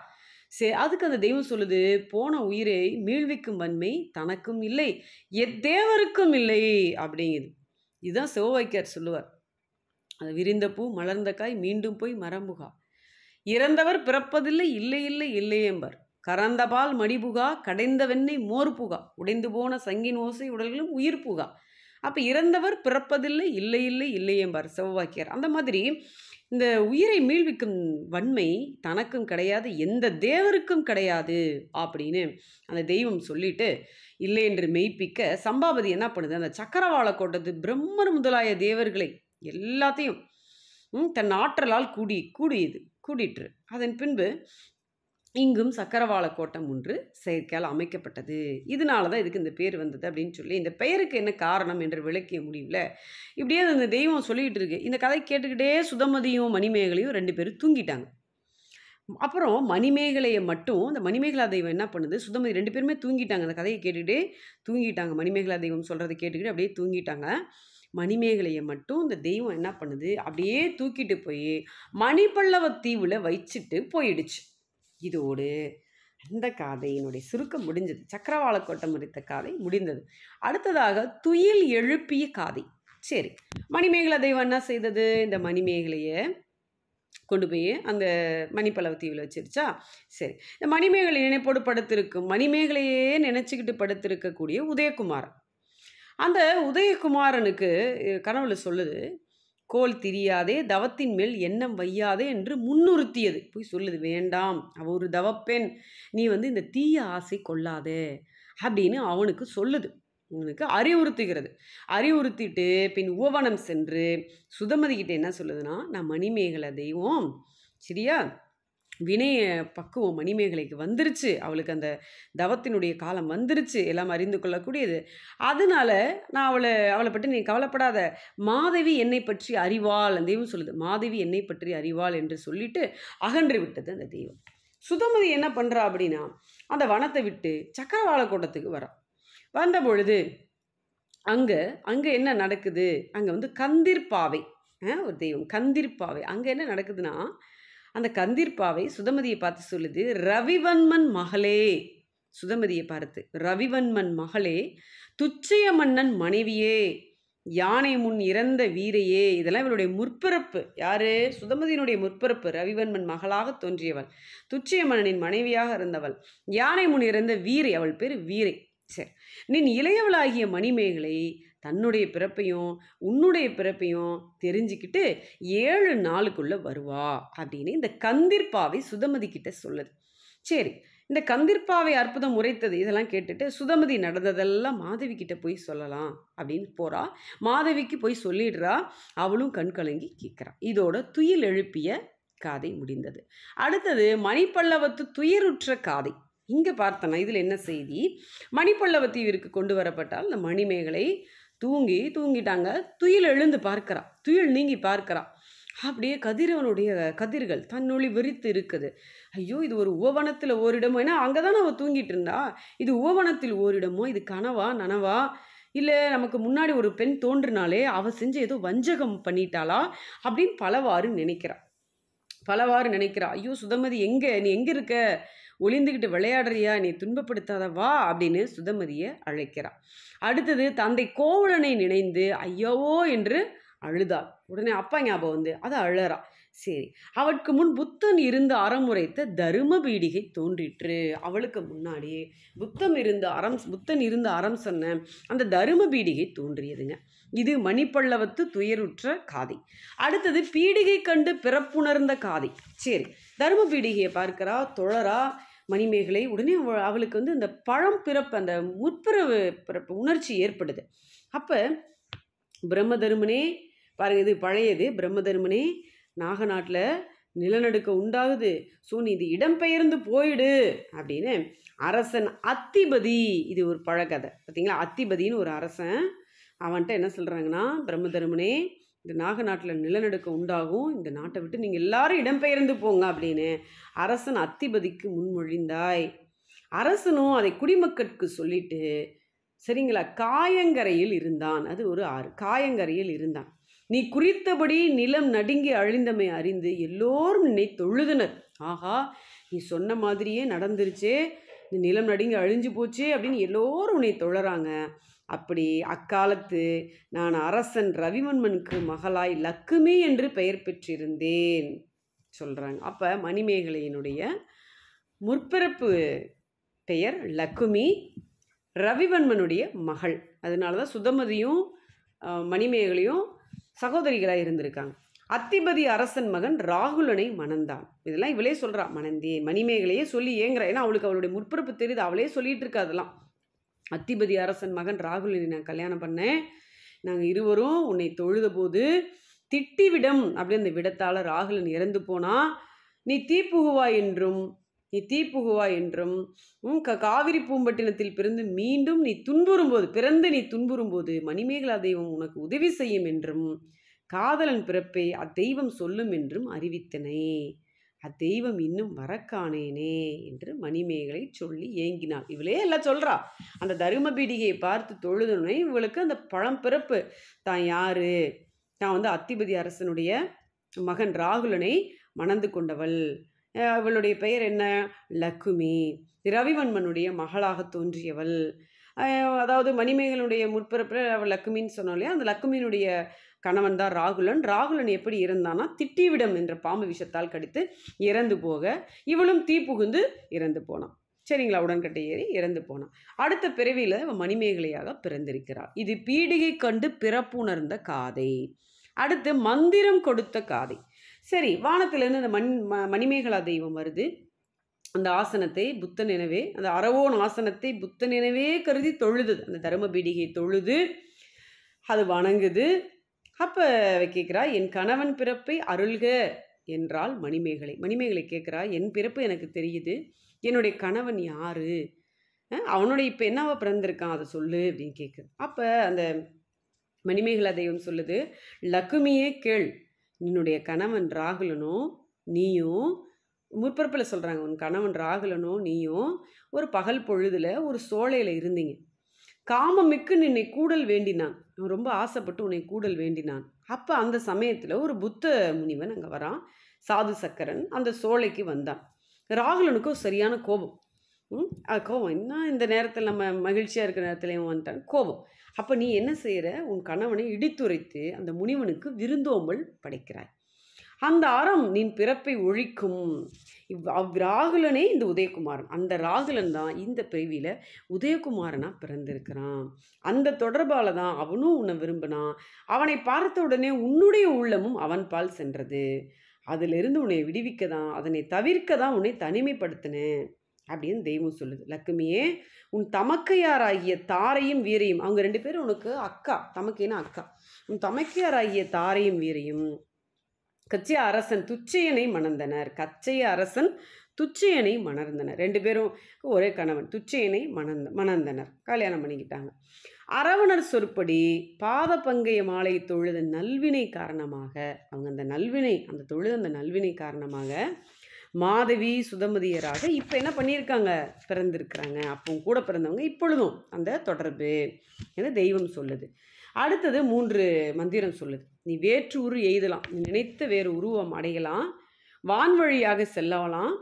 சரி, அதுக்கு அந்த தெய்வம் சொல்லுது, போன உயிரை மீள்விக்கும் வன்மை தனக்கும் இல்லை, எத்தேவருக்கும் இல்லை அப்படிங்குது. இதுதான் சிவவாக்கியார் சொல்லுவார். அது விரிந்த பூ மலர்ந்த காய் மீண்டும் போய் மரம்புகா, இறந்தவர் பிறப்பதில்லை இல்லை இல்லை இல்லையேம்பர், கறந்தபால் மடிபுகா கடைந்த வெண்ணெய் மோர் புகா, உடைந்து போன சங்கின் ஓசை உடல்களும் உயிர் புகா. அப்போ இறந்தவர் பிறப்பதில்லை இல்லை இல்லை இல்லையேம்பார் சிவவாக்கியார். அந்த மாதிரி இந்த உயிரை மீள்விக்கும் வன்மை தனக்கும் கிடையாது, எந்த தேவருக்கும் கிடையாது அப்படின்னு அந்த தெய்வம் சொல்லிட்டு இல்லை என்று மெய்ப்பிக்க சம்பாபதி என்ன பண்ணுது? அந்த சக்கரவாள கோட்டத்து பிரம்மர் முதலாய தேவர்களை எல்லாத்தையும் தன் ஆற்றலால் கூடிற்று. அதன் பின்பு இங்கும் சக்கரவாள கோட்டம் ஒன்று செயற்கையால் அமைக்கப்பட்டது. இதனால தான் இதுக்கு இந்த பேர் வந்தது அப்படின்னு சொல்லி, இந்த பெயருக்கு என்ன காரணம் என்று விளக்கிய முடியல. இப்படியே அந்த தெய்வம் சொல்லிகிட்டு இருக்கு. இந்த கதை கேட்டுக்கிட்டே சுதமதியும் மணிமேகலையும் 2 பேரும் தூங்கிட்டாங்க. அப்புறம் மணிமேகலையை மட்டும் இந்த மணிமேகலா தெய்வம் என்ன பண்ணுது? சுதமதி 2 பேருமே தூங்கிட்டாங்க. அந்த கதையை கேட்டுக்கிட்டே தூங்கிட்டாங்க. மணிமேகலா தெய்வம் சொல்கிறத கேட்டுக்கிட்டு அப்படியே தூங்கிட்டாங்க. மணிமேகலையை மட்டும் இந்த தெய்வம் என்ன பண்ணுது? அப்படியே தூக்கிட்டு போய் மணிப்பல்லவ தீவில் வச்சுட்டு போயிடுச்சு. இதோடு அந்த காதையினுடைய சுருக்கம் முடிஞ்சது. சக்கரவாள கோட்டம் முடித்த காதை முடிந்தது. அடுத்ததாக துயில் எழுப்பிய காதை. சரி, மணிமேகலா தெய்வம் என்ன செய்தது? இந்த மணிமேகலையை கொண்டு போய் அந்த மணிப்பல்லவ தீவில் வச்சிருச்சா? சரி, இந்த மணிமேகலை நினைப்போடு படுத்திருக்கும், மணிமேகலையே நினச்சிக்கிட்டு படுத்திருக்கக்கூடிய உதயகுமாரன். அந்த உதயகுமாரனுக்கு கனவுல சொல்லுது, கோல் திரியாதே தவத்தின் மேல் எண்ணம் வையாதே என்று முன்னுறுத்தியது. போய் சொல்லுது, வேண்டாம், அவ ஒரு தவப்பெண், நீ இந்த தீய ஆசை கொள்ளாதே அப்படின்னு அவனுக்கு சொல்லுது. அவனுக்கு அறிவுறுத்திட்டு பின் உவனம் சென்று சுதமதி கிட்ட என்ன சொல்லுதுன்னா, நான் மணிமேகலை தெய்வம், சரியா, வினய பக்குவம் மணிமேகலைக்கு வந்துருச்சு, அவளுக்கு அந்த தவத்தினுடைய காலம் வந்துருச்சு, எல்லாம் அறிந்து கொள்ளக்கூடியது. அதனால நான் அவளை பற்றி நீ கவலைப்படாத, மாதவி என்னை பற்றி அறிவாள், அந்த தெய்வம் சொல்லுது, மாதவி என்னை பற்றி அறிவாள் என்று சொல்லிட்டு அகன்று விட்டது அந்த தெய்வம். சுதமதி என்ன பண்ணுறா அப்படின்னா, அந்த வனத்தை விட்டு சக்கரவாள கோட்டத்துக்கு வரா. வந்த பொழுது அங்கே என்ன நடக்குது? அங்கே கந்திர்பாவை, ஒரு தெய்வம் கந்திர்பாவை. அங்கே என்ன நடக்குதுன்னா, அந்த கந்திர்பாவை சுதமதியை பார்த்து சொல்லுது, ரவிவன்மன் மகளே, சுதமதியை பார்த்து, ரவிவன்மன் மகளே, துச்சய மன்னன் மனைவியே, யானை முன் இறந்த வீரையே. இதெல்லாம் இவளுடைய முற்பிறப்பு. யாரு? சுதமதியினுடைய முற்பிறப்பு. ரவிவன்மன் மகளாக தோன்றியவள், துச்சய மன்னனின் மனைவியாக இருந்தவள், யானை முன் இறந்த வீரை, அவள் பேர் வீரை. சரி, நின் இளையவளாகிய மணிமேகலை தன்னுடைய பிறப்பையும் உன்னுடைய பிறப்பையும் தெரிஞ்சுக்கிட்டு 7 நாளுக்குள்ள வருவா அப்படின்னு இந்த கந்திர்பாவை சுதமதி கிட்ட சொல்லுது. சரி, இந்த கந்திர்பாவை அற்புதம் உரைத்தது இதெல்லாம் கேட்டுட்டு சுதமதி நடந்ததெல்லாம் மாதவி கிட்ட போய் சொல்லலாம் அப்படின்னு போறா. மாதவிக்கு போய் சொல்லிடுறா. அவளும் கண் கலங்கி கேட்குறா. இதோட துயில் எழுப்பிய காதை முடிந்தது. அடுத்தது மணிப்பல்லவத்து துயருற்ற காதை. இங்கே பார்த்தனா இதில் என்ன செய்தி? மணிப்பல்லவ தீவிற்கு கொண்டு வரப்பட்டால் இந்த மணிமேகலை தூங்கிட்டாங்க. துயில் எழுந்து பார்க்கிறா, துயில் நீங்கி பார்க்கிறா. அப்படியே கதிரவனுடைய கதிர்கள் தன்னொளி விரித்து இருக்குது. ஐயோ, இது ஒரு உவவனத்தில் ஓரிடமோ, ஏன்னா அங்கே தானே அவள் தூங்கிட்டு இருந்தா, இது உவவனத்தில் ஓரிடமோ, இது கனவா நனவா, இல்லை நமக்கு முன்னாடி ஒரு பெண் தோன்றினாலே அவள் செஞ்சு ஏதோ வஞ்சகம் பண்ணிட்டாளா அப்படின்னு பலவாறு நினைக்கிறா. ஐயோ சுதமதி, நீ எங்கே இருக்க? ஒளிந்துக்கிட்டு விளையாடுறியா? நீ துன்பப்படுத்தாத வா அப்படின்னு சுதமதியை அழைக்கிறா. அடுத்தது தந்தை கோவலனை நினைந்து ஐயோவோ என்று அழுதாள். உடனே அப்பா ஞாபகம் அதை அழறா. சரி. அவட்கு முன் புத்தன் இருந்த அறமுரைத்த தரும பீடிகை தோன்றிற்று. அவளுக்கு முன்னாடி புத்தன் இருந்த அறம் சொன்ன அந்த தரும பீடிகை தோன்றியதுங்க. இது மணிப்பல்லவத்து துயருற்ற காதை. அடுத்தது பீடிகை கண்டு பிறப்புணர்ந்த காதை. சரி, தரும பீடிகையை பார்க்கிறா, தொழறா மணிமேகலை. உடனே அவளுக்கு வந்து இந்த பழம் பிறப்பு, அந்த முற்பிறவு பிறப்பு உணர்ச்சி ஏற்படுது. அப்போ பிரம்மதருமனே பாருங்க, இது பழையது. பிரம்மதருமனே, நாகநாட்டில் நிலநடுக்க உண்டாகுது, ஸோ நீ இது இடம்பெயர்ந்து போயிடு அப்படின்னு அரசன் அத்திபதி, இது ஒரு பழக்கதை பார்த்தீங்களா, அத்திபதினு ஒரு அரசன், அவன்கிட்ட என்ன சொல்கிறாங்கன்னா, பிரம்மதருமனே இந்த நாகநாட்டில் நிலநடுக்க உண்டாகும், இந்த நாட்டை விட்டு நீங்கள் எல்லாரும் இடம்பெயர்ந்து போங்க அப்படின்னு அரசன் அத்திபதிக்கு முன்மொழிந்தாய். அரசனும் அதை குடிமக்களுக்கு சொல்லிட்டு சரிங்களா, காயங்கரையில் இருந்தான். அது ஒரு ஆறு. காயங்கரையில் இருந்தான். நீ குறித்தபடி நிலம் நடுங்கி அழிந்தமை அறிந்து எல்லோரும் நினை தொழுதனர். ஆஹா, நீ சொன்ன மாதிரியே நடந்துருச்சே, இந்த நிலம் நடுங்கி அழிஞ்சு போச்சே அப்படின்னு எல்லோரும் உன்னை தொழறாங்க. அப்படி அக்காலத்து நான் அரசன் ரவிவர்மனுக்கு மகளாய் லக்குமி என்று பெயர் பெற்றிருந்தேன் சொல்கிறாங்க. அப்போ மணிமேகலையினுடைய முற்பிறப்பு பெயர் லக்குமி, ரவிவர்மனுடைய மகள். அதனால தான் சுதமதியும் மணிமேகலையும் சகோதரிகளாக இருந்திருக்காங்க. அத்திபதி அரசன் மகன் ராகுலனை மணந்தான். இதெல்லாம் இவளே சொல்கிறா, மணந்தேன். மணிமேகலையே சொல்லி ஏங்குறா, ஏன்னா அவளுக்கு அவளுடைய முற்பிறப்பு தெரியுது, அவளே சொல்லிட்டு இருக்கா. அதெல்லாம் அத்திபதி அரசன் மகன் ராகுலனை நான் கல்யாணம் பண்ணேன், நாங்கள் இருவரும் உன்னை தொழுத போது திட்டிவிடம் அப்படி அந்த விடத்தால் ராகுலன் இறந்து போனா, நீ தீப்புகுவாய் என்றும் காவிரி பூம்பட்டினத்தில் பிறந்து மீண்டும் நீ துன்புறும்போது மணிமேகலா தெய்வம் உனக்கு உதவி செய்யும் என்றும் காதலன் பிறப்பை அத்தெய்வம் சொல்லும் என்றும் அறிவித்தனே, அத்தெய்வம் இன்னும் வரக்கானேனே என்று மணிமேகலை சொல்லி ஏங்கினாள். இவளே எல்லாம் சொல்றா. அந்த தரும பீடிகையை பார்த்து தொழுதுனே இவளுக்கு அந்த பழம் பிறப்பு தான் யாரு, தான் வந்து அத்திபதி அரசனுடைய மகன் ராகுலனை மணந்து கொண்டவள். அவளுடைய பெயர் என்ன, லக்குமி, ரவிவர்மனுடைய மகளாக தோன்றியவள். அதாவது மணிமேகலுடைய முற்பிறப்பில் அவள் லக்குமின்னு சொன்னோம் இல்லையா, அந்த லக்குமியினுடைய கணவன் தான் ராகுலன். ராகுலன் எப்படி இறந்தானா, திட்டிவிடம் என்ற பாம்பு விஷத்தால் கடித்து இறந்து போக இவளும் தீ புகுந்து இறந்து போனான். சரிங்களா, உடன்கட்டை ஏறி இறந்து போனான். அடுத்த பிறவியில் மணிமேகலையாக பிறந்திருக்கிறாள். இது பீடிகை கண்டு பிறப்புணர்ந்த காதை. அடுத்து மந்திரம் கொடுத்த காதை. சரி, வானத்திலிருந்து அந்த மணிமேகலா தெய்வம் வருது. அந்த ஆசனத்தை புத்தன் எனவே, அந்த அரவோன் ஆசனத்தை புத்தன் எனவே கருதி தொழுது, அந்த தரும பீடிகை தொழுது அது வணங்குது. அப்போ கேட்குறா, என் கணவன் பிறப்பை அருள்க என்றால் மணிமேகலை கேட்குறா, என் பிறப்பு எனக்கு தெரியுது, என்னுடைய கணவன் யாரு, அவனுடைய இப்போ என்னவா பிறந்திருக்கான் அதை சொல்லு அப்படின்னு கேட்குது. அப்போ அந்த மணிமேகலா தெய்வம் சொல்லுது, லக்குமியே கேள், என்னுடைய கணவன் ராகுலனும் நீயும், முற்பிறப்பில் சொல்கிறாங்க, உன் கணவன் ராகுலனும் நீயும் ஒரு பகல் பொழுதில் ஒரு சோலையில் இருந்தீங்க. காமமிக்கு நின்னை கூடல் வேண்டினான், ரொம்ப ஆசைப்பட்டு உன்னை கூடல் வேண்டினான். அப்போ அந்த சமயத்தில் ஒரு புத்த முனிவன் அங்கே வரான், சாது சக்கரன், அந்த சோலைக்கு வந்தான். ராகுலனுக்கும் சரியான கோபம். கோபம் என்ன, இந்த நேரத்தில் நம்ம மகிழ்ச்சியாக இருக்கிற நேரத்துலையும் வந்துட்டான், கோபம். அப்போ நீ என்ன செய்கிற, உன் கணவனை இடித்துரைத்து அந்த முனிவனுக்கு விருந்தோம்பல் படைக்கிறாய். அந்த அறம் நின் பிறப்பை ஒழிக்கும். ராகுலனே இந்த உதயகுமாரன், அந்த ராகுலன் தான் இந்த பிறவியில் உதயகுமாரனாக பிறந்திருக்கிறான். அந்த தொடர்பால் தான் அவனும் உன்னை விரும்பினான். அவனை பார்த்த உடனே உன்னுடைய உள்ளமும் அவன் பால் சென்றது. அதிலிருந்து உன்னை விடுவிக்க தான், அதனை தவிர்க்க தான் உன்னை தனிமைப்படுத்தினேன் அப்படின்னு தெய்வம் சொல்லுது. லக்குமியே, உன் தமக்கையாராகிய தாரையும் வீரையும், அவங்க 2 பேரும் உனக்கு அக்கா, தமக்கைனா அக்கா, உன் தமக்கையாராகிய தாரையும் வீரையும் கச்சைய அரசன் துச்சையனை மணந்தனர். கச்சைய அரசன் துச்சையனை மணர்ந்தனர். 2 பேரும் ஒரே கணவன், துச்சையனை மணந்தனர், கல்யாணம் பண்ணிக்கிட்டாங்க. அரவணர் சொற்படி பாத பங்கைய மாலை தொழுத நல்வினை காரணமாக, அவங்க அந்த நல்வினை, அந்த தொழுத அந்த நல்வினை காரணமாக மாதவி சுதமதியராக இப்போ என்ன பண்ணியிருக்காங்க, பிறந்திருக்கிறாங்க. அப்போ கூட பிறந்தவங்க இப்பொழுதும் அந்த தொடர்பு என தெய்வம் சொல்லுது. அடுத்தது 3 மந்திரம் சொல்லுது. நீ வேற்று உரு எய்தலாம், நீ நினைத்த வேறு உருவம் அடையலாம், வான்வழியாக செல்லலாம்,